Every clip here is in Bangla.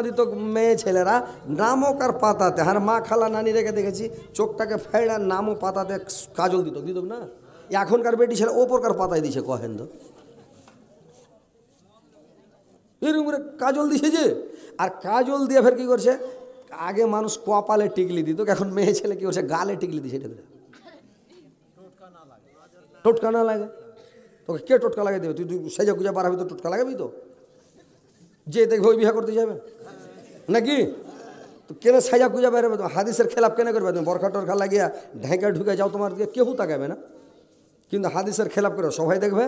দিত মেয়ে ছেলেরা নামক আর পাতাতে, আর মা খালা নানি রেখে দেখেছি চোখটাকে ফেড়া নামও পাতাতে কাজল দিত দিত না। এখনকার বেটি ছেলে ওপরকার পাতায় দিছে কহেন তো এরকম করে কাজল দিছে যে, আর কাজল দিয়ে ফের কি করছে, আগে মানুষ কপালে টিকলি দিত, এখন মেয়ে ছেলে কি করছে গালে টিকলি দিছে। টোটকা না লাগে তোকে কে টোটকা লাগিয়ে দেবে? তুই সেজা গুজা বাড়াবি তো টোটকা লাগাবি তো, যে দেখবে ওই বিয়ে করতে যাবে নাকি? তো কেন সাজা গুজা বেরোবে? হাদিসের খেলাপ কেন করবে? তুমি বরখা টরখা লাগিয়া ঢেঁকে ঢুকে যাও, তোমার দিকে কেউ তাকাবে না, কিন্তু হাদিসের খেলাপ করে সবাই দেখবে।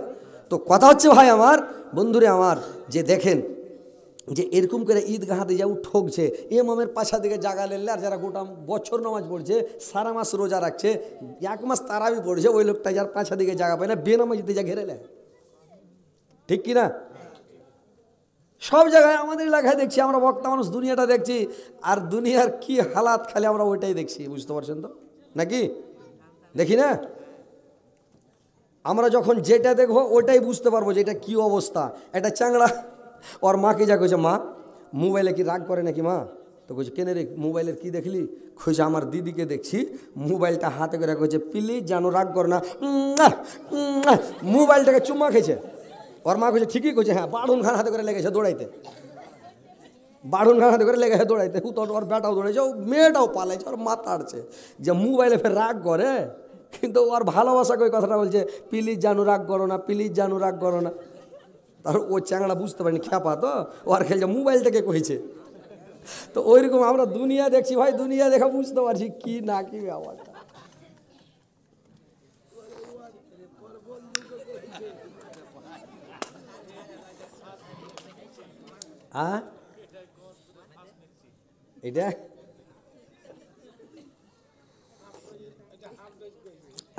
তো কথা হচ্ছে ভাই আমার, বন্ধুরে আমার, যে দেখেন যে এরকম করে ঈদগাহাতে যাও ঠকছে, ইমামের পাশা দিকে জাগা লেলে, আর যারা গোটা বছর নামাজ পড়ছে, সারা মাস রোজা রাখছে, এক মাস তারাবি পড়ছে, ওই লোকটা যার পাশা দিকে জায়গা পায় না, বেনামাজিতে যা ঘেরে নেয়, ঠিক কিনা? সব জায়গায় আমাদের এলাকায় দেখছি আমরা, বক্তা মানুষ দুনিয়াটা দেখছি, আর দুনিয়ার কি হালাত খালি আমরা ওইটাই দেখছি, বুঝতে পারছেন তো নাকি? দেখি না আমরা, যখন যেটা দেখবো ওইটাই বুঝতে পারবো যে এটা কী অবস্থা। একটা চ্যাংড়া ওর মাকে যা কইছে, মা মোবাইলে কি রাগ করে নাকি মা? তো কইছে কেন রে, মোবাইলের কি দেখলি? কইছে আমার দিদিকে দেখছি মোবাইলটা হাতে করে, কইছে প্লিজ জানো রাগ করে না, মোবাইলটাকে চুম্মা খেয়েছে। ওর মা কইছে ঠিকই কইছে, হ্যাঁ বাড়ুন খান হাতে করে লেগেছে দৌড়াইতে, বাড়ুন খান হাতে করে লেগেছে দৌড়াইতে, ওর বেটাও দৌড়েছে, ও মেয়েটাও পালাইছে, ওর মাথা আড়ছে যে মোবাইলে ফের রাগ করে, কিন্তু ওর ভালোবাসাকে ওই কথাটা বলছে প্লিজ জানু রাগ করো না, প্লিজ জানু রাগ করো না। তার ও চ্যাংড়া বুঝতে পারেনি, খ্যাপা তো, ও আর খেলছে মোবাইলটাকে কইছে। তো ওইরকম আমরা দুনিয়া দেখছি ভাই, দুনিয়া দেখা বুঝতে পারছি কি না কি ব্যাপারটা। এটা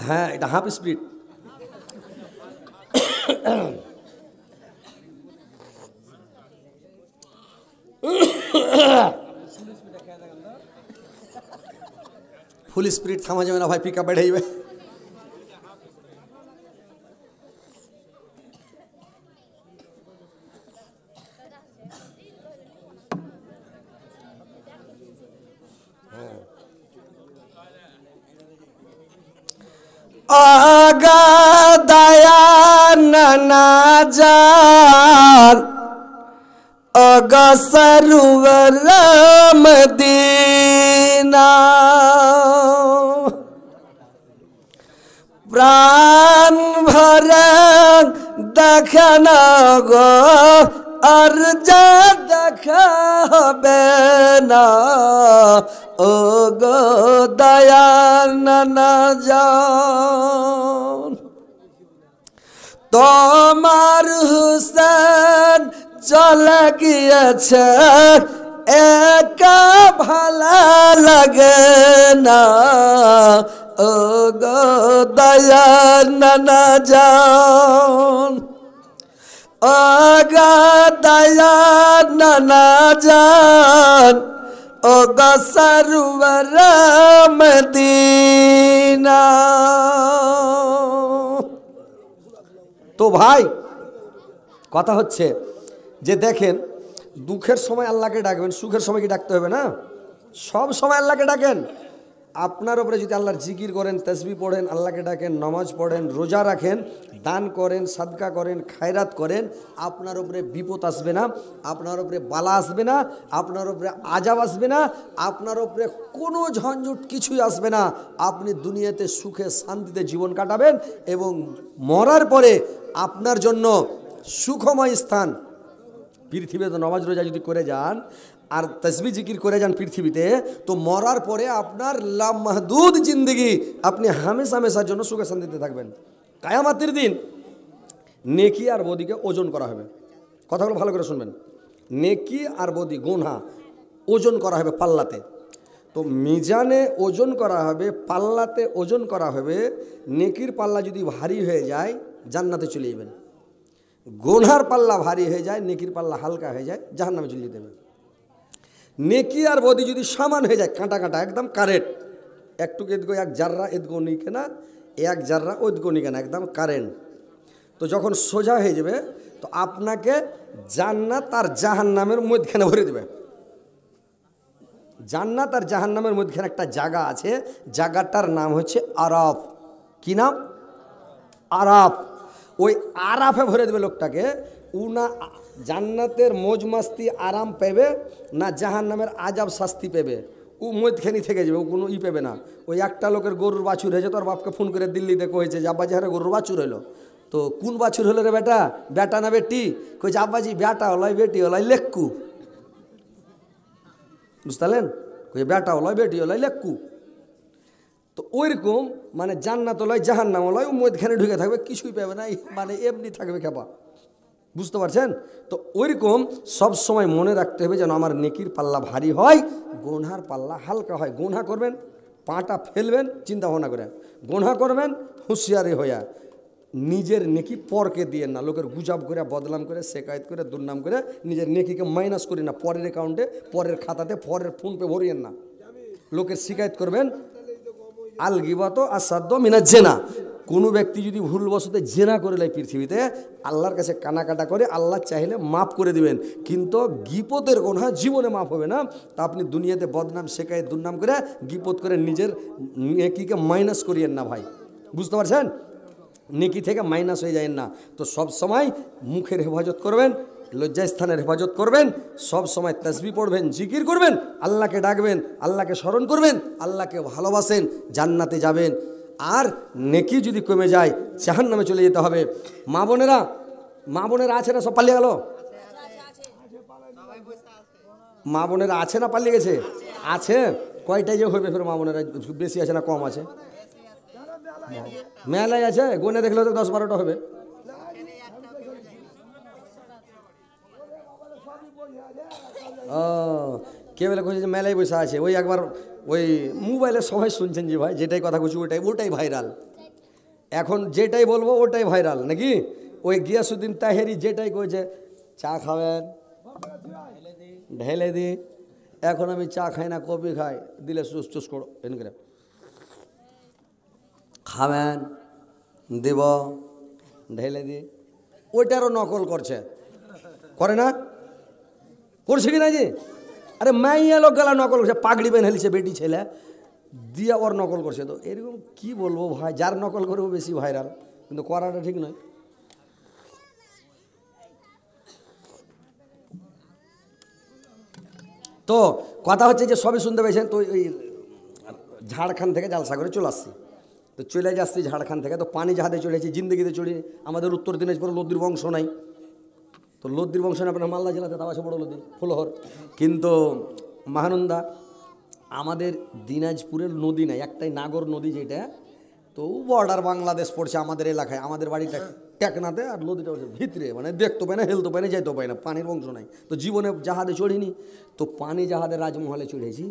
হ্যাঁ, এটা হাফ স্পিড। ফুল স্পিড থামা যাবে না ভাই, পিক আপ বেড়ে আগা দয়া নাজার অগসরুর মদিনা, প্রাণ ভরে দেখানা গো, আর যা দেখা হবে না, ও গো দয়াল নানা জান। তোমার হুসেন চলে গিয়েছে একা, ভালো লাগে না, ও গো দয়াল নানা জান, ও গো দয়াল নানা জান, ও গো সরওয়ার মদিনা। তো ভাই কথা হচ্ছে যে দেখেন, দুঃখের সময় আল্লাহকে ডাকবেন, সুখের সময় কি ডাকতে হবে না? সব সময় আল্লাহকে ডাকেন। আপনার উপরে যদি আল্লাহর জিকির করেন, তাসবিহ পড়েন, আল্লাহকে ডাকেন, নামাজ পড়েন, রোজা রাখেন, দান করেন, সাদকা করেন, খায়রাত করেন, আপনার উপরে বিপদ আসবে না, আপনার উপরে বালা আসবে না, আপনার উপরে আজাব আসবে না, আপনার উপরে কোনো ঝঞ্ঝট কিছুই আসবে না। আপনি দুনিয়াতে সুখে শান্তিতে জীবন কাটাবেন, এবং মরার পরে আপনার জন্য সুখময় স্থান। পৃথিবীতে নামাজ রোজা যদি করে যান আর তাসবিহ জিকির করে যান পৃথিবীতে, তো মরার পরে আপনার লামাহদুদ জিন্দেগি, আপনি হামেশা হামেশার জন্য সুখে শান্তিতে থাকবেন। কিয়ামতের দিন নেকি আর বদিকে ওজন করা হবে। কথাগুলো ভালো করে শুনবেন। নেকি আর বদি গুনাহ ওজন করা হবে পাল্লাতে। তো মিজানে ওজন করা হবে, পাল্লাতে ওজন করা হবে। নেকির পাল্লা যদি ভারী হয়ে যায় জান্নাতে চলে যাবেন, গুনার পাল্লা ভারী হয়ে যায়, নেকির পাল্লা হালকা হয়ে যায়, জাহান্নামে চলে দেবে। নেকি আর বদি যদি সমান হয়ে যায়, কাঁটা কাঁটা একদম কারেন্ট, একটুকু এদগো এক জাররা এদগো নিকে না, এক জাররা ওদগো নিকে না, একদম কারেন্ট। তো যখন সোজা হয়ে যাবে, তো আপনাকে জান্নাত আর জাহান্নামের মধ্যখানে ভরে দেবে। জান্নাত আর জাহান্নামের মধ্যখানে একটা জায়গা আছে, জায়গাটার নাম হচ্ছে আরাফ। কি নাম? আরাফ। ওই আরাফে ভরে দেবে লোকটাকে। না জান্নাতের মौज মাস্তি আরাম পেবে, না জাহান্নামের আজাব শাস্তি পেবে। ও মধ্যখানি থেকে যাবে, ও কোনো পেবে না। ওই একটা লোকের গরুর বাছুর হয়েছে, তোর বাপকে ফোন করে দিল্লিতে কয়েছে যে আব্বাজি হারে গরুর বাছুর হলো। তো কোন বাছুর হলো রে বেটা? বেটা না বেটি? কইছে আব্বাজি বেটা হলাই বেটি হলাই লেক্কু। বুঝতেলেন? কই বেটা হলাই বেটি হলাই লেক্কু। তো ওইরকম মানে জান্নাত লয় জাহান্নাম লয়, ও মধ্যখানে ঢুকে থাকবে, কিছুই পাবে না, মানে এমনি থাকবে খেপা। বুঝতে পারছেন? তো ওইরকম সব সময় মনে রাখতে হবে যেন আমার নেকির পাল্লা ভারী হয়, গুনহার পাল্লা হালকা হয়। গুনহা করবেন, পাটা ফেলবেন চিন্তা ভাবনা করে। গুনহা করবেন হুঁশিয়ারি হইয়া। নিজের নেকি পরকে দিয়ে না, লোকের গুজাব করে বদনাম করে শেকায়ত করে দুর্নাম করে নিজের নেকিকে মাইনাস করি না। পরের অ্যাকাউন্টে, পরের খাতাতে, পরের ফোনপে ভরিয়েন না। লোকের শিকায়ত করবেন। আল গিবাত আসাদ্দ মিনা জেনা। কোনো ব্যক্তি যদি ভুলবশতে জেনা করে লাই পৃথিবীতে, আল্লাহর কাছে কানাকাটা করে, আল্লাহ চাইলে মাফ করে দিবেন, কিন্তু গিপতের গুনাহ জীবনে মাফ হবে না। তা আপনি দুনিয়াতে বদনাম শেখায় দুর্নাম করে গিপত করে নিজের নেকিকে মাইনাস করিয়েন না ভাই। বুঝতে পারছেন? নেকি থেকে মাইনাস হয়ে যায় না। তো সব সময় মুখের হেফাজত করবেন, লজ্জাস্থানের হেফাজত করবেন, সব সময় তাসবিহ পড়বেন, জিকির করবেন, আল্লাহকে ডাকবেন, আল্লাহকে স্মরণ করবেন, আল্লাহকে ভালোবাসেন, জান্নাতে যাবেন। আর নেকি যদি কমে যায় জাহান্নামে চলে যেতে হবে। মা বোনেরা আছে না? সব পালিয়ে গেল? মা বোনেরা আছে না পালিয়ে গেছে? আছে। কয়টাই যে হবে ফের? মা বোনেরা বেশি আছে না কম আছে? মেলায় আছে, গুনে দেখলে তো 10-12টা হবে। ও কে বলে কইছে যে মেলায় বসে আছে? ওই একবার ওই মোবাইলে সবাই শুনছেন যে ভাই যেটাই কথা কইছি ওটাই ভাইরাল। এখন যেটাই বলবো ওটাই ভাইরাল নাকি? ওই গিয়াসুদ্দিন তাহেরি যেটাই কইছে, চা খাবেন ঢেলে দি। এখন আমি চা খাই না, কফি খাই, দিলে চুস চুস করো এন করে খাবেন, দিব, ঢেলে দি। ওইটারও নকল করছে, করে না? করছে কি না জি? আরে মাইয়া লোক গেলা নকল করছে, পাগড়ি বেন হেলছে বেটি ছেলে দিয়া ওর নকল করছে। তো এরকম কি বলবো ভাই, যার নকল করবো বেশি ভাইরাল, কিন্তু করাটা ঠিক নয়। তো কথা হচ্ছে যে সবই শুনতে পেয়েছেন। তো ওই ঝাড়খণ্ড থেকে জালসা করে চলে আসছি, তো চলে যাচ্ছি ঝাড়খণ্ড থেকে। তো পানি জাহাজে চলেছি, জিন্দগিতে চড়ি। আমাদের উত্তর দিনাজপুরে লদ্দির বংশ নাই, তো লদ্দির বংশ নেই আপনার মালদা জেলাতে, তাও আছে বড় লদ্দি ফুলহর। কিন্তু মহানন্দা আমাদের দিনাজপুরের নদী নাই, একটাই নাগর নদী যেটা, তো বর্ডার বাংলাদেশ পড়ছে আমাদের এলাকায়। আমাদের বাড়িটা টেকনাতে, আর নদীটা ভিতরে, মানে দেখতে পায় না, হেলতে পায় না, যাইতে পায় না, পানির বংশ নাই। তো জীবনে জাহাজে চড়িনি, তো পানি জাহাজে রাজমহলে চড়েছি।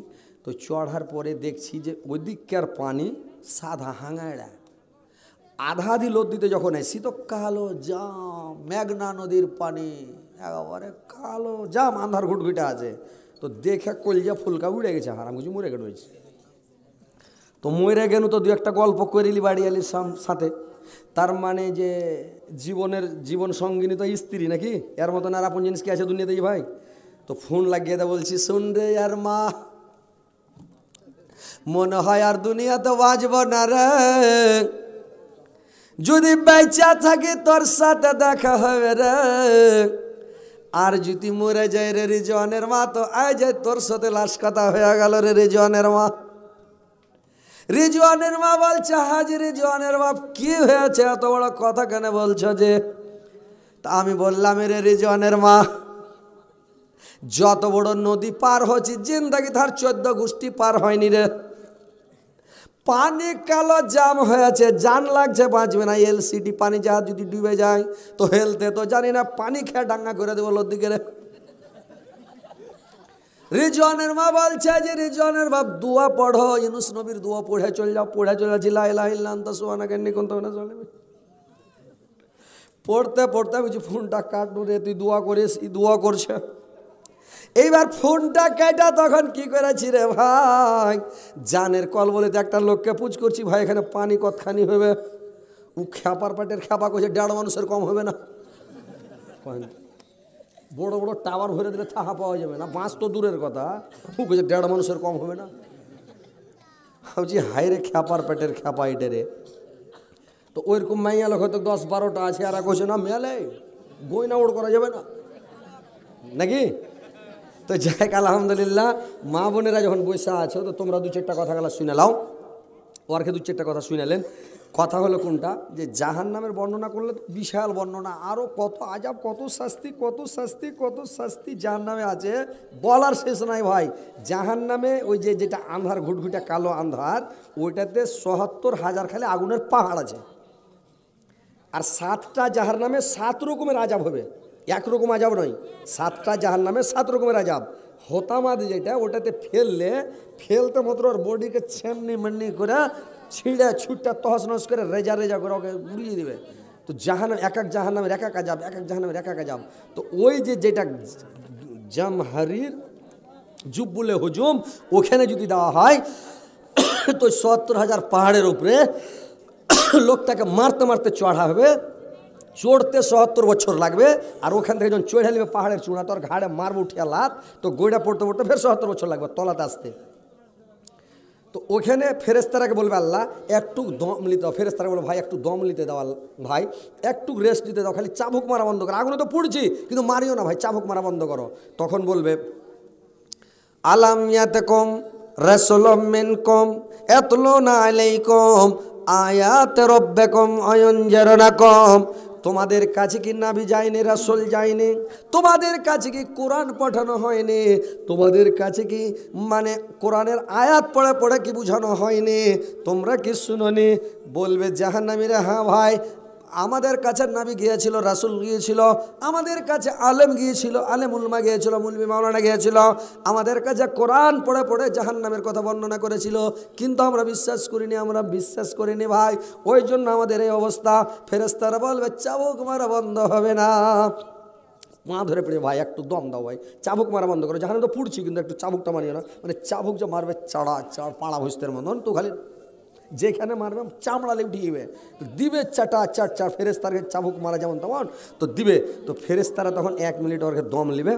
তো চড়ার পরে দেখছি যে ওইদিককার পানি সাদা হাঙাড়া, আধা আধি লদ্দিতে যখন এসি তো কালো জাম, মেঘনা নদীর পানি একেবারে কালো জাম, আন্ধার ঘুটঘুটে আছে। তো দেখে কলজা ফুলকা উড়ে গেছে, হারাম কিছু মরে গেল। তো মরে গেল তো দু একটা গল্প করিলি বাড়ি আলির সাথে। তার মানে যে জীবন সঙ্গিনী তো স্ত্রী নাকি? এর মতন আর আপন জিনিস কি আছে দুনিয়াতে ভাই? তো ফোন লাগিয়ে দা বলছি, শুন রে আর মা, মনে হয় আর দুনিয়াতে বাঁচব না রে, যদি বেঁচা থাকি তোর সাথে দেখা হবে রে, আর যদি মরে যায় রে রিজওয়ানের মা, তো আয় যায় তোর সাথে লাশ কথা হয়ে গেল রে রিজওয়ানের মা। রিজওয়ানের মা বলছে, হাজি রিজওয়ানের বাপ কি হয়েছে, এত বড় কথা কেন বলছো যে? তা আমি বললাম, রে রিজওয়ানের মা, যত বড় নদী পার হচ্ছি জিন্দাগি তার 14 গোষ্ঠী পার হয়নি রে। পানি কালো জাম হয়েছে, জান লাগছে বাঁচবে না। এলসিডি পানি জাহাজ যদি ডুবে যায় তো হেলতে তো জানি না, পানি খেয়ে ডাঙ্গা করে দেবো লদিকে রে। রিজওয়ানের মা বলছে যে রিজওয়ানের বাপ দোয়া পড়ো, ইউনূস নবীর দোয়া পড়ে চলে যাও, পড়ে চলে যাচ্ছি লা ইলাহা ইল্লা আনতা সুবহানাকা ইন্নী কুনতু মিনাজ জালিমিন। পড়তে পড়তে বুঝি ফোনটা কাটু রে, তুই দোয়া করিস, ই দোয়া করছে। এইবার ফোনটা কেটা তখন কি করেছি রে ভাই, জানের কল বলে একটা লোককে পুজ করছি, ভাই এখানে পানি কতখানি হবে? ও খ্যাপার পাটের খ্যাপা করছে, 1.5 মানুষের কম হবে না। বড় বড় টাওয়ার ভরে দিলে থাহা পাওয়া যাবে না, বাঁশ তো দূরের কথা, ও বলছে 1.5 মানুষের কম হবে না। ভাবছি হাইরে খ্যাপার পেটের খ্যাপা এটে রে। তো ওইরকম মাইয়া লোক হয়তো 10-12টা আছে, আর কইছে না মেলে গয়না ওড় করা যাবে না নাকি। তো যাই আলহামদুলিল্লাহ, মা বোনেরা যখন বসে আছো তো তোমরা 2-4টা কথা গেলা শুনে লাও। ওরকে 2-4টা কথা শুনালেন। কথা হলো কোনটা, যে জাহান নামের বর্ণনা করলে তো বিশাল বর্ণনা, আরও কত আজাব, কত শাস্তি, কত শাস্তি, কত শাস্তি জাহান নামে আছে, বলার শেষ নাই ভাই। জাহান নামে ওই যেটা আন্ধার ঘুটঘুটা কালো আন্ধার, ওইটাতে ৭০,০০০ খালি আগুনের পাহাড় আছে। আর 7টা জাহান নামে 7 রকমের আজাব হবে, একরকম আজাব নয়। 7টা জাহান নামে 7 রকমের আজাব। হোতামাদ যেটা, ওটাতে ফেলতে মাত্র ওর বডিকে ছেমনি মেমনি করে ছিঁড়ে ছুটটা তহস নস করে রেজা রেজা করে ওকে উড়িয়ে দেবে। তো জাহান্নাম, এক জাহান্নামের এক আজাব, এক জাহান্নামের এক আজাব। তো ওই যেটা জামহারির জুব্বুলে হুজুম, ওখানে যদি দেওয়া হয় তো ৭০,০০০ পাহাড়ের উপরে লোকটাকে মারতে মারতে চড়া হবে, চড়তে ৭০ বছর লাগবে। আর ওখান থেকে যখন চড়ে নেবে পাহাড়ের চূড়া, তোর ঘাড়ে মারবো উঠিয়া লাত, তো গোড়া পড়তে পড়তে ফের ৭০ বছর লাগবে তলাতে আসতে। তো ওখানে ফেরেস্তারাকে বলবে আল্লাহ একটু দম নিতে দাও। ফেরেস্তারা বলবে ভাই একটু দম নিতে দাও, ভাই একটু রেস্ট দিতে দাও, খালি চাবুক মারা বন্ধ করো, আগুনে তো পড়ছি কিন্তু মারিও না ভাই, চাবুক মারা বন্ধ করো। তখন বলবে আলাম ইয়াতকুম রাসূলুম মিনকুম ইয়াতলুনা আলাইকুম আয়াতি রাব্বিকুম আয়ানজিরুনাকুম, তোমাদের কাছে কি নাবি যায়নি, রাসূল যায়নি? তোমাদের কাছে কি কোরআন পাঠানো হয়নি? তোমাদের কাছে কি মানে কোরআনের আয়াত পড়ে পড়ে কি বুঝানো হয়নি? তোমরা কি শুনোনি? বলবে জাহান্নামীরা হ্যাঁ ভাই, আমাদের কাছে নবী গিয়েছিল, রাসূল গিয়েছিল, আমাদের কাছে আলেম গিয়েছিল, আলেম উলমা গিয়েছিল, মুলবি মাওলানা গিয়েছিল, আমাদের কাছে কোরআন পড়ে পড়ে জাহান্নামের কথা বর্ণনা করেছিল, কিন্তু আমরা বিশ্বাস করিনি ভাই, ওই জন্য আমাদের এই অবস্থা। ফেরেশতারা বলবে চাবুক মারা বন্ধ হবে না। মা ধরে পড়ে ভাই একটু দম দাও ভাই, চাবুক মারা বন্ধ করো, জাহান্নামে তো পুড়ছি কিন্তু একটু চাবুকটা মারিও না। মানে চাবুক যে মারবে পাড়া ভুস্তের মতন, তো খালি যেখানে মারবে চামড়া উঠিয়ে দিবে চার ফেরেস্তারকে চাবুক মারা যেমন তেমন তো দিবে। তো ফেরেস্তারা তখন 1 মিনিট ওরকে দম নেবে,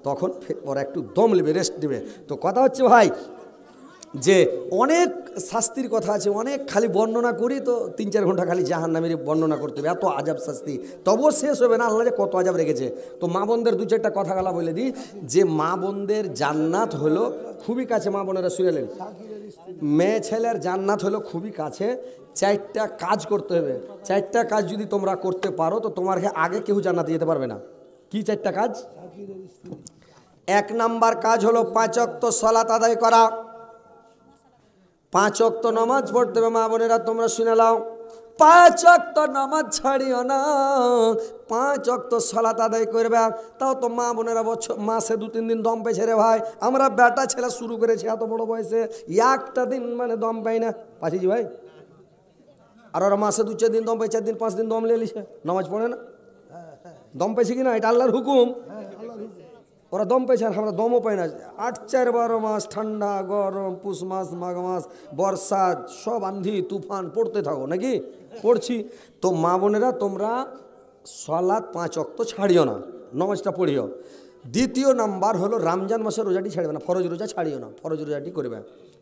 তখন ওরা একটু দম নেবে, রেস্ট নেবে। তো কথা হচ্ছে ভাই যে অনেক শাস্তির কথা আছে, অনেক খালি বর্ণনা করি তো 3-4 ঘন্টা খালি জাহান্নামের বর্ণনা করতে হবে, এত আজাব শাস্তি, তবুও শেষ হবে না আল্লাহ যে কত আজাব রেখেছে। তো মা বোনদের 2-4টা কথা গালা বলে দিই, যে মা বোনদের জান্নাত হলো খুবই কাছে। মা বোনেরা শুনেলেন, মেয়ে ছেলের জান্নাত হলো খুবই কাছে। 4টা কাজ করতে হবে, 4টা কাজ যদি তোমরা করতে পারো তো তোমার আগে কেউ জান্নাতে যেতে পারবে না। কি 4টা কাজ? 1 নাম্বার কাজ হলো 5 ওয়াক্ত সালাত আদায় করা। 5 ওয়াক্ত নামাজ পড়তে হবে। মা বোনেরা তোমরা শুনে নাও, 5 ওয়াক্ত নামাজ ছাড়িও না, 5 ওয়াক্ত সালাত আদায় করবে। তাও তো মা বোনেরা মাসে 2-3 দিন দম পেয়েছে রে ভাই। আমরা বেটা ছেলে শুরু করেছি এত বড় বয়সে, একটা দিন মানে দম পাই না, পাচ্ছি ভাই। আর ওরা মাসে 2-4 দিন দম পাই, 4 দিন 5 দিন দম নিয়ে লিছে, নামাজ পড়ে না। দম পেয়েছে কিনা এটা আল্লাহর হুকুম, ওরা দম পেয়েছে আর আমরা দমও পাই না। 8-4-12 মাস ঠান্ডা গরম, পুষ মাস, মাঘ মাস, বর্ষা, সব আন্ধি তুফান পড়তে থাকো নাকি, পড়ছি। তো মা বোনেরা তোমরা সালাত 5 ওয়াক্ত ছাড়িও না, নামাজটা পড়িও। 2য় নাম্বার হলো রমজান মাসের রোজাটি ছাড়বে না, ফরজ রোজা ছাড়িও না, ফরজ রোজাটি করবে।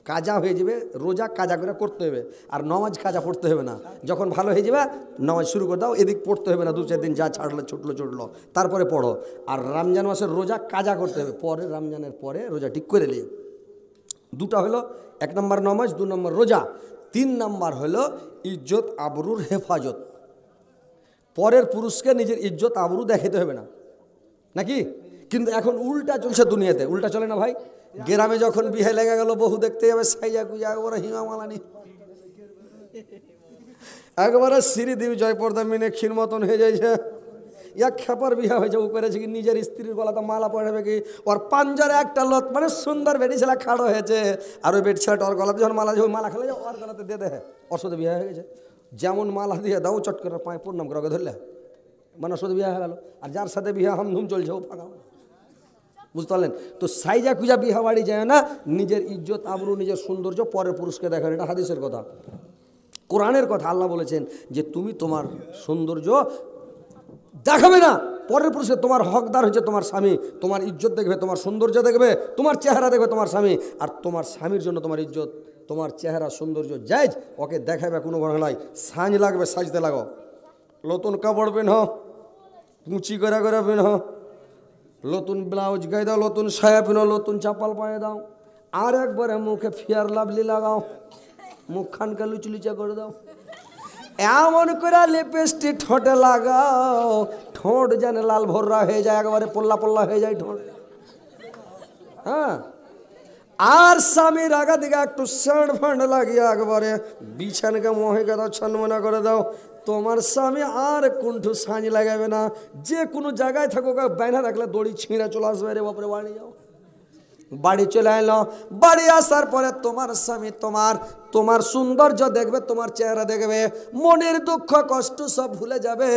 কাজা হয়ে যাবে, রোজা কাজা করে করতে হবে, আর নামাজ কাজা পড়তে হবে না। যখন ভালো হয়ে যাবে নামাজ শুরু করে দাও, এদিক পড়তে হবে না, 2-4 দিন যা ছাড়লো ছুটলো তারপরে পড়ো। আর রমজান মাসের রোজা কাজা করতে হবে, পরে রমজানের পরে রোজা ঠিক করে নিয়ে। 2টা হলো, 1 নম্বর নামাজ, 2 নম্বর রোজা। 3 নাম্বার হলো ইজ্জত আবরুর হেফাজত। পরের পুরুষকে নিজের ইজ্জত আবরু দেখাতে হবে না নাকি। কিন্তু এখন উল্টা চলছে দুনিয়াতে, উল্টা চলে না ভাই। গ্রামে যখন বিয়ে লেগে গেল, বহু দেখতে যাবে সাইয়া কুজা একবারে হিমামালানি, একবারে শ্রীদেবী জয়পর্দা মিনাক্ষীর মতন হয়ে যাইছে। এক খেপার বিয়ে হয়েছে, ও করেছে কি নিজের স্ত্রীর গলাতে মালা পড়াবে কি, ওর পাঞ্জারে একটা লত মানে সুন্দর বেটি ছেলে খাড়ো হয়েছে, আর ওই বেটি ছেলেটা ওর গলাতে যখন মালা মালা খেলে ওর গলাতে দিয়ে দেয়, ওর সাথে বিয়ে হয়ে গেছে। যেমন মালা দিয়ে দাও চট করে পায়ে প্রণাম করে ওকে ধরলে মানে ওর সাথে বিয়ে হয়ে গেল। আর যার সাথে বিয়ে হামধুম চলছে ও ফাঁকা, বুঝতে পারলেন। তো সাইজা কুজা বিহা বাড়ি যায় না, নিজের ইজ্জত আবরু, নিজের সৌন্দর্য পরের পুরুষকে দেখান, এটা হাদিসের কথা, কোরআনের কথা। আল্লাহ বলেছেন যে তুমি তোমার সৌন্দর্য দেখাবে না। পরের পুরুষে তোমার হকদার হচ্ছে তোমার স্বামী, তোমার ইজ্জত দেখবে, তোমার সৌন্দর্য দেখবে, তোমার চেহারা দেখবে তোমার স্বামী। আর তোমার স্বামীর জন্য তোমার ইজ্জত, তোমার চেহারা সৌন্দর্য জায়েজ, ওকে দেখাবে কোনো ঘটনা নাই। সাজ লাগবে, সাজতে লাগো, নতুন কাপড় পেন, কুচি করে করে পেন, নতুন ব্লাউজ গায়ে দাও, নতুন সায়া পেন, নতুন চাপাল পায়ে দাও, আর একবারে মুখে ফেয়ার লাভলি লাগাও, মুখখানকে লুচলুচা করে দাও, এমন করে লিপস্টিক ঠোঁটে লাগাও ঠোঁট যেন লাল ভর্রা হয়ে যায়, একবারে পল্লা পল্লা হয়ে যায় ঠোঁট। হ্যাঁ, আর স্বামীর আগা দিকে একটু সেন্ট ফান্ড লাগিয়ে একবারে বিছানকে মহেকে দাও, ছনমনা করে দাও। তোমার স্বামী আর কুণ্ঠু সাঁজ লাগাবে না। যে কোনো জায়গায় থাকো, বাইনা রাখলে দড়ি ছিঁড়ে চলে আসবে, রে বাপরে বাড়ি যাও। বাড়ি চলে এলো, বাড়ি আসার পরে তোমার স্বামী তোমার সৌন্দর্য দেখবে, তোমার চেহারা দেখবে, মনের দুঃখ কষ্ট সব ভুলে যাবে।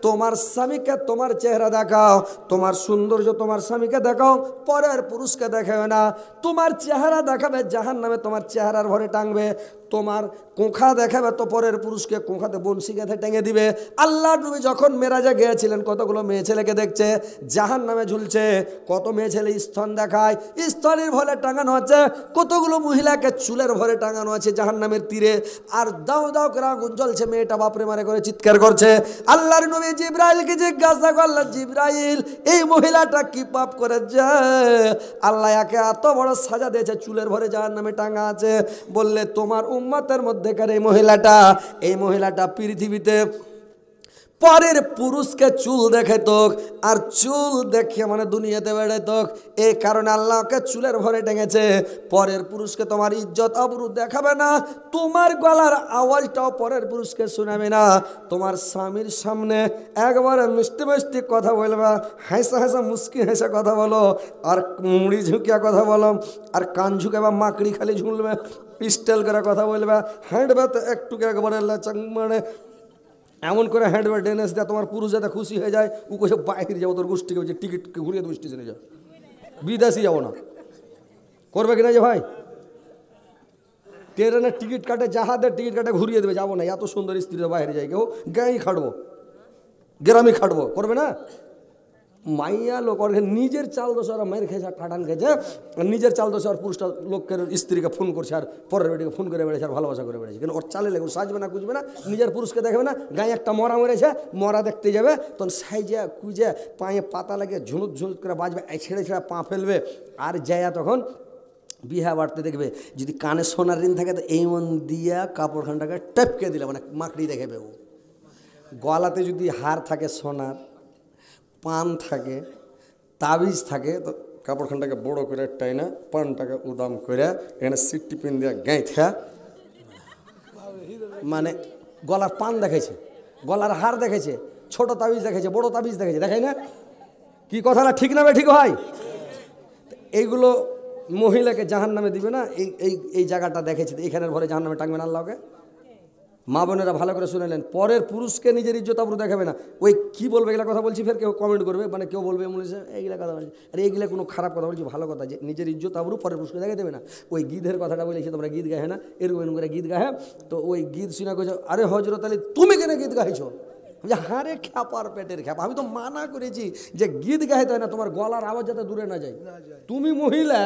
তোমার স্বামীকে তোমার চেহারা দেখাও, তোমার সৌন্দর্য তোমার স্বামীকে দেখাও, পরের পুরুষকে দেখাবে না। তোমার চেহারা দেখাবে জাহান্নামে, তোমার চেহারার ভরে টাঙবে। তোমার কোঁখা দেখাবে তো পরের পুরুষকে কোঁখাতে বনশি গেঁথে টেঙে দিবে। আল্লাহর নবী যখন মেরাজে গিয়েছিলেন, কতগুলো মেয়ে ছেলেকে দেখছে জাহান্নামে ঝুলছে, কত মেয়ে ছেলে স্তন দেখায়, স্তনের ভরে টাঙানো আছে, কতগুলো মহিলাকে চুলের ভরে টাঙানো আছে জাহান্নামের তীরে, আর দাও দাও করে আগুন জ্বলছে, মেয়েটা বাপরে মারে করে চিৎকার করছে। আল্লাহর নবী জিব্রাইলকে জিজ্ঞাসা করলেন, জিব্রাইল এই মহিলাটা কি পাপ করেছে? আল্লাহ একে এত বড় সাজা দিয়েছে, চুলের ভরে জাহান্নামে টাঙা আছে। বললে তোমার উম্মতের মধ্যেকার এই মহিলাটা পৃথিবীতে পরের পুরুষকে চুল দেখাইত, আর চুল দেখে মানে দুনিয়াতে বেড়াইত। এই কারণে আল্লাহকে চুলের ভরে টেঙেছে। পরের পুরুষকে তোমার ইজ্জত আবরু দেখাবে না, তোমার গলার আওয়াজটাও পরের পুরুষকে শোনাবে না। তোমার স্বামীর সামনে একবারে মিষ্টি মিষ্টি কথা বলবা, হাসা হাসা মুস্কি হেসে কথা বলো, আর মুড়ি ঝুঁকিয়া কথা বলো, আর কান ঝুঁকে বা মাকড়ি খালি ঝুলবে, পিস্টেল করে কথা বলবা, হ্যান্ডবে তো একটু একবারে মানে এমন করে হ্যান্ডবে ডেনেস দেয়, তোমার পুরুষ যাতে খুশি হয়ে যায়। ও কোথাও বাইরে যাবো, তোর গোষ্ঠীকে বলছে টিকিট ঘুরিয়ে দেবো, স্টেশনে যাও, বিদেশি যাবো না, করবে কিনা যে ভাই? ট্রেনের টিকিট কাটে, জাহাজের টিকিট কাটে ঘুরিয়ে দেবে, যাবো না, এত সুন্দর স্ত্রীরা বাইরে যায়, কেউ গাঁই খাটবো, গ্রামে খাটবো, করবে না? মাইয়া লোক নিজের চাল দোষ ওরা মায়ের খেয়েছে, ঠাটান খেয়েছে, নিজের চাল দোষ আর পুরুষটা লোকের স্ত্রীকে ফোন করছে, আর পরের বেটিকে ফোন করে বেড়েছে, আর ভালোবাসা করে বেড়েছে। কিন্তু ওর চালে লেগে সাজবে না, কুঁজবে না, নিজের পুরুষকে দেখবে না। গায়ে একটা মরা মরেছে, মরা দেখতে যাবে, তখন সাইজা কুঁজে পায়ে পাতা লাগে ঝুনুক ঝুনুক করে বাজবে, ছেড়ে ছেড়ে পা ফেলবে, আর যায়া তখন বিহা বাড়তে দেখবে। যদি কানে সোনার ঋণ থাকে তো এই মন দিয়া কাপড়খানটাকে টপকে দিলে মানে মাকড়ি দেখাবে। ও গলাতে যদি হার থাকে সোনার, পান থাকে, তাবিজ থাকে, তো কাপড়খানটাকে বড় করে টাইনা পানটাকে উদাম করে এখানে সিটটি পিন দিয়ে গাঁথা, মানে গলার পান দেখেছে, গলার হার দেখেছে, ছোট তাবিজ দেখেছে, বড় তাবিজ দেখেছে, দেখাই না? কি কথা না ঠিক না? ঠিক হয়। এইগুলো মহিলাকে জাহান নামে দিবে না। এই জায়গাটা দেখেছে, এইখানের ঘরে জাহান নামে টাঙবে না আল্লাহকে। মা বোনেরা ভালো করে শুনেলেন, পরের পুরুষকে নিজের ইজ্জত আবরু দেখাবে না। ওই কি বলবে এগুলা কথা বলছি, ফের কেউ কমেন্ট করবে, মানে কেউ বলবে এইগুলা কথা বলছি, আর এইগুলা কোনো খারাপ কথা বলছি, ভালো কথা, যে নিজের ইজ্জত আবরু পরের পুরুষকে দেখা দেবে না। ওই গীতের কথাটা বলেছি, তোমরা গীত গাহে না, এরকম এরকম করে গীত গাহে, তো ওই গীত শুনে কইছো, আরে হজরত আলী তুমি কেন গীত গাইছো? যে হারে খ্যাপার পেটের খ্যাপা, আমি তো মানা করেছি যে গীত গাইতে হয় না, তোমার গলার আওয়াজ যাতে দূরে না যায়। তুমি মহিলা,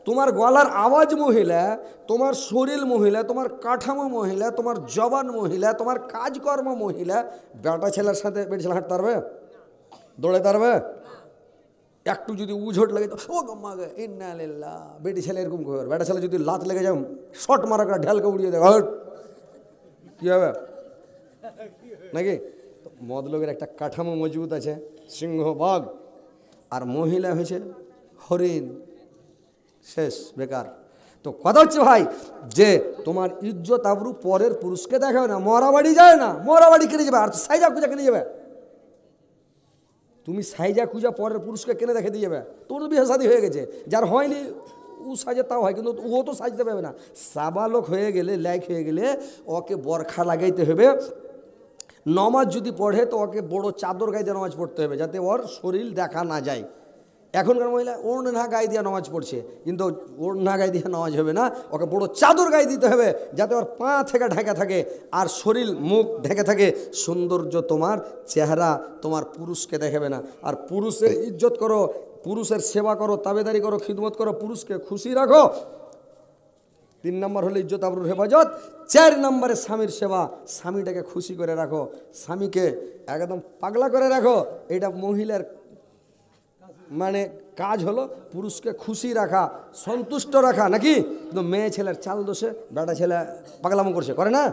তোমার গলার আওয়াজ মহিলা, তোমার শরীর মহিলা, তোমার কাঠামো মহিলা, তোমার জবান মহিলা, তোমার কাজকর্ম মহিলা। বেটা ছেলের সাথে বেটি ছেলে হাঁটতে পারবে? দৌড়াতে পারবে? একটু যদি উঝোট লাগে তো ও গম্মা গে ইন্না লিল্লাহ, বেটি ছেলে এরকম করে। বেটা ছেলে যদি লাত লেগে যায়, শট মারা করে ঢেলকে উড়িয়ে দেয়, কী হবে নাকি? মদলোকের একটা কাঠামো মজবুত আছে, সিংহ বাঘ, আর মহিলা হয়েছে হরিণ, শেষ, বেকার। তো কথা হচ্ছে ভাই, যে তোমার ইজ্জত আবরু পরের পুরুষকে দেখাবে না। মরা বাড়ি যায় না, মরা বাড়ি কিনে যাবে, আর সাইজা খুঁজা কিনে যাবে। তুমি সাইজা খুঁজা পরের পুরুষকে কেনে দেখে দিয়ে যাবে। তোর তো বিয়ে শাদী হয়ে গেছে, যার হয়নি ও সাজে তাও হয়, কিন্তু ও তো সাজতে পারবে না। সাবালক হয়ে গেলে, লাইক হয়ে গেলে ওকে বরখা লাগাইতে হবে। নমাজ যদি পড়ে তো ওকে বড় চাদর গাইতে নামাজ পড়তে হবে, যাতে ওর শরীর দেখা না যায়। এখনকার মহিলা ওড়না গায়ে দিয়ে নামাজ পড়ছে, কিন্তু ওড়না গায়ে দিয়ে নামাজ হবে না, ওকে বড় চাদর গায়ে দিতে হবে যাতে ওর পা থেকে ঢাকা থাকে আর শরীর মুখ ঢেকে থাকে। সৌন্দর্য তোমার চেহারা, তোমার পুরুষকে দেখাবে না। আর পুরুষের ইজ্জত করো, পুরুষের সেবা করো, তাবেদারি করো, খিদমত করো, পুরুষকে খুশি রাখো। 3 নম্বর হলো ইজ্জত আবরুর হেফাজত। 4 নম্বরে স্বামীর সেবা, স্বামীটাকে খুশি করে রাখো, স্বামীকে একদম পাগলা করে রাখো। এটা মহিলার মানে কাজ হলো পুরুষকে খুশি রাখা, সন্তুষ্ট রাখা, নাকি? কিন্তু মেয়ে ছেলের চাল দোষে বেটা ছেলে পাগলামো করছে, করে না?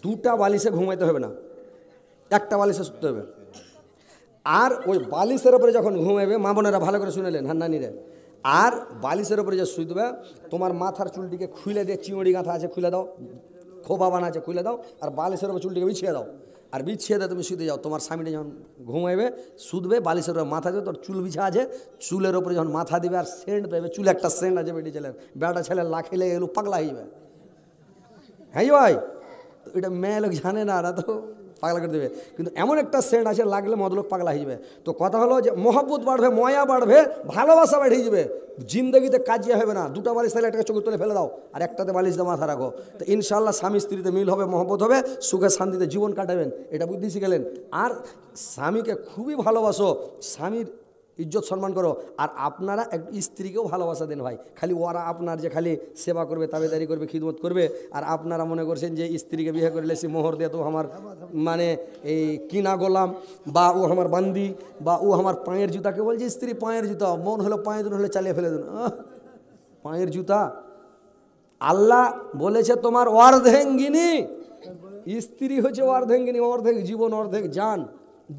2টা বালিশে ঘুমাইতে হবে না, 1টা বালিশে শুতে হবে। আর ওই বালিশের ওপরে যখন ঘুমাইবে, মা বোনেরা ভালো করে শুনেলেন, হান্নানিরে, আর বালিশের ওপরে যে শুই দেবে, তোমার মাথার চুলটিকে খুলে দিয়ে, চিংড়ি গাঁথা আছে খুলে দাও, খোপা বানা আছে খুলে দাও, আর বালিশের ওপরে চুলটিকে বিছিয়ে দাও, আর বিছিয়ে দিয়ে তুমি শুতে যাও। তোমার স্বামীটা যখন ঘুমাইবে, শুধবে, বালিশের ওপরে মাথা দেবে, তোর চুল বিছা আছে, চুলের ওপরে যখন মাথা দিবে আর সেন্ট পাবে, চুলে একটা সেন্ট আছে বেটি ছেলের, বেটা ছেলের লাখে লেগে গেলো, পাগলা হয়ে যাবে। হ্যাঁ ভাই, এটা মেয়ে লোক জানে না, তো পাগলা করে দেবে। কিন্তু এমন একটা সেন্ট আছে, লাগলে মদলোক পাগলা হয়ে যাবে। তো কথা হলো যে মহব্বত বাড়বে, ময়া বাড়বে, ভালোবাসা বেড়ে যাবে, জিন্দগিতে কাজিয়া হবে না। 2টা বালিশ তাহলে একটা চোখের তুলে ফেলে দাও, আর একটাতে বালিশ দিয়ে মাথা রাখো, তো ইনশাআল্লাহ স্বামী স্ত্রীতে মিল হবে, মহব্বত হবে, সুখে শান্তিতে জীবন কাটাবেন। এটা বুদ্ধি শিখেলেন। আর স্বামীকে খুবই ভালোবাসো, স্বামীর ইজ্জত সম্মান করো। আর আপনারা এক স্ত্রীকেও ভালোবাসা দেন ভাই। খালি ওরা আপনার যে খালি সেবা করবে, তাবেদারি করবে, খিদমত করবে, আর আপনারা মনে করছেন যে স্ত্রীকে বিয়ে করে লেছি মোহর দিয়ে তো আমার মানে এই কিনা গোলাম, বা ও আমার বান্দি, বা ও আমার পায়ের জুতাকে বলছে স্ত্রী পায়ের জুতা, মন হলো পায়ে দিন হলে চালিয়ে ফেলে দিন। পায়ের জুতা? আল্লাহ বলেছে তোমার অর্ধেঙ্গিনী, স্ত্রী হচ্ছে অর্ধেঙ্গিনী, অর্ধেক জীবন অর্ধেক জান,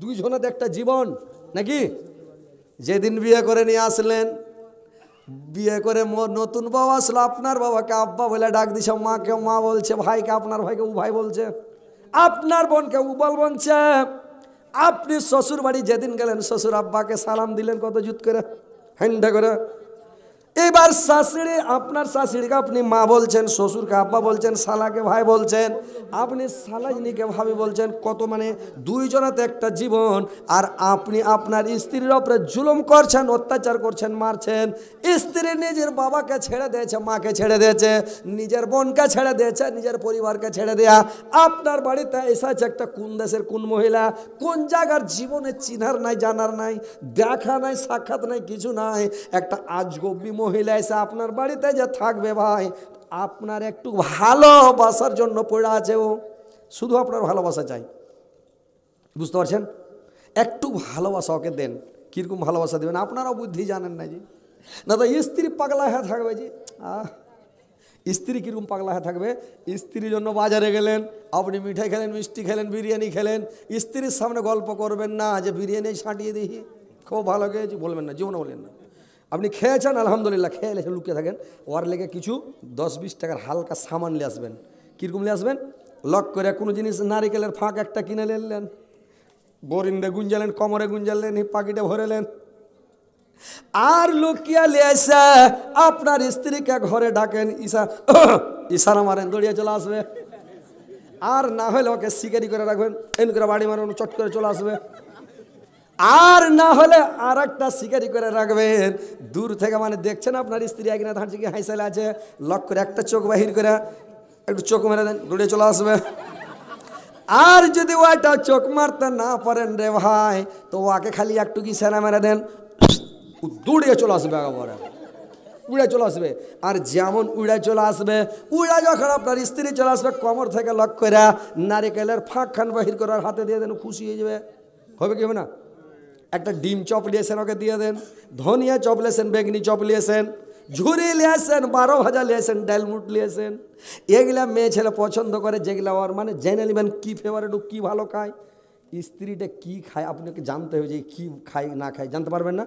2 জনাতে একটা জীবন, নাকি? যেদিন বিয়ে করে নিয়ে আসলেন, বিয়ে করে নতুন বউ আসলো, আপনার বাবাকে আব্বা বলে ডাক দিছে, মাকে মা বলছে, ভাইকে আপনার ভাইকে উ ভাই বলছে, আপনার বোনকে উ বল বলছে। আপনি শ্বশুর বাড়ি যেদিন গেলেন, শ্বশুর আব্বাকে সালাম দিলেন কত জুত করে, হ্যান্ডা করে। এবার শাশুড়ি, আপনার শাশুড়িকে আপনি মা বলছেন, শ্বশুরকে আব্বা বলছেন, শালাকে ভাই বলছেন, আপনি শালাইনিকে ভাবি বলছেন। কত মানে 2 জনাতে একটা জীবন। আর আপনি আপনার স্ত্রীর ওপরে জুলুম করছেন, অত্যাচার করছেন, মারছেন। স্ত্রী নিজের বাবাকে ছেড়ে দিয়েছে, মাকে ছেড়ে দিয়েছে, নিজের বোনকে ছেড়ে দিয়েছে, নিজের পরিবারকে ছেড়ে দেয়া। আপনার বাড়িতে এসেছে একটা কোন দেশের কোন মহিলা, কোন জায়গার জীবনে চিনার নাই, জানার নাই, দেখা নাই, সাক্ষাৎ নাই, কিছু নাই, একটা আজগবি মহিলা এসে আপনার বাড়িতে যে থাকবে ভাই, আপনার একটু ভালোবাসার জন্য পড়ে আছে, ও শুধু আপনার ভালোবাসা চাই। বুঝতে পারছেন? একটু ভালোবাসা ওকে দেন। কীরকম ভালোবাসা দেবেন আপনারাও বুদ্ধি জানেন না জি। না তো স্ত্রী পাগলা হয়ে থাকবে জি। স্ত্রী কীরকম পাগলা হয়ে থাকবে? স্ত্রীর জন্য বাজারে গেলেন, আপনি মিঠাই খেলেন, মিষ্টি খেলেন, বিরিয়ানি খেলেন, স্ত্রীর সামনে গল্প করবেন না যে বিরিয়ানি ছাঁটিয়ে দিই, খুব ভালো খেয়েছি, বলবেন না, জীবনে বলেন না। আপনি খেয়েছেন আলহামদুলিল্লাহ, খেয়ে লেখে লুকিয়ে থাকেন, ওর লেগে কিছু 10-20 টাকার হালকা সামান নিয়ে আসবেন। কীরকম নিয়ে আসবেন? লক করে কোনো জিনিস, নারিকেলের ফাঁক একটা কিনে নিলেন, বরিন্দে গুঞ্জালেন, কোমরে গুঞ্জালেন, পাকিটে ভরেলেন, আর লুকিয়ে লিয়েছে আপনার স্ত্রীকে ঘরে ডাকেন, ইশারা মারেন, দৌড়িয়ে চলে আসবে। আর না হলে ওকে শিকারি করে রাখবেন, এন করে বাড়ি মারেন, চট করে চলে আসবে। আর না হলে আর একটা শিকারি করে রাখবেন, দূর থেকে মানে দেখছেন আপনার স্ত্রী একদিনে ধানছে কি হাইসালে আছে, লক করে একটা চোখ বাহির করে একটু চোখ মেরে দেন, দৌড়ে চলে আসবে। আর যদি ওটা চোখ মারতে না পারেন রে ভাই, তো ওকে খালি একটু কি সেনা মেরে দেন, দৌড়িয়ে চলে আসবে, একেবারে উড়ে চলে আসবে। আর যেমন উড়ে চলে আসবে, উড়ে যখন আপনার স্ত্রী চলে আসবে, কোমর থেকে লক করে নারিকেলের ফাঁক খান বাহির করার হাতে দিয়ে দেন, খুশি হয়ে যাবে। হবে কি হবে না? একটা ডিম চপ লিয়েছেন, ওকে দিয়ে দেন, ধনিয়া চপ লিয়েছেন, বেগনি চপ লিয়েছেন, ঝুরি লিয়েছেন, 12 ভাজা লিয়েছেন, ডালমুট লিয়েছেন। এগুলা মেয়ে ছেলে পছন্দ করে, যেগুলা ওর মানে জেনে নেবেন কী ফেভারিট, কী ভালো খায়, স্ত্রীটা কী খায় আপনাকে জানতে হবে, যে কী খায় না খায় জানতে পারবেন না।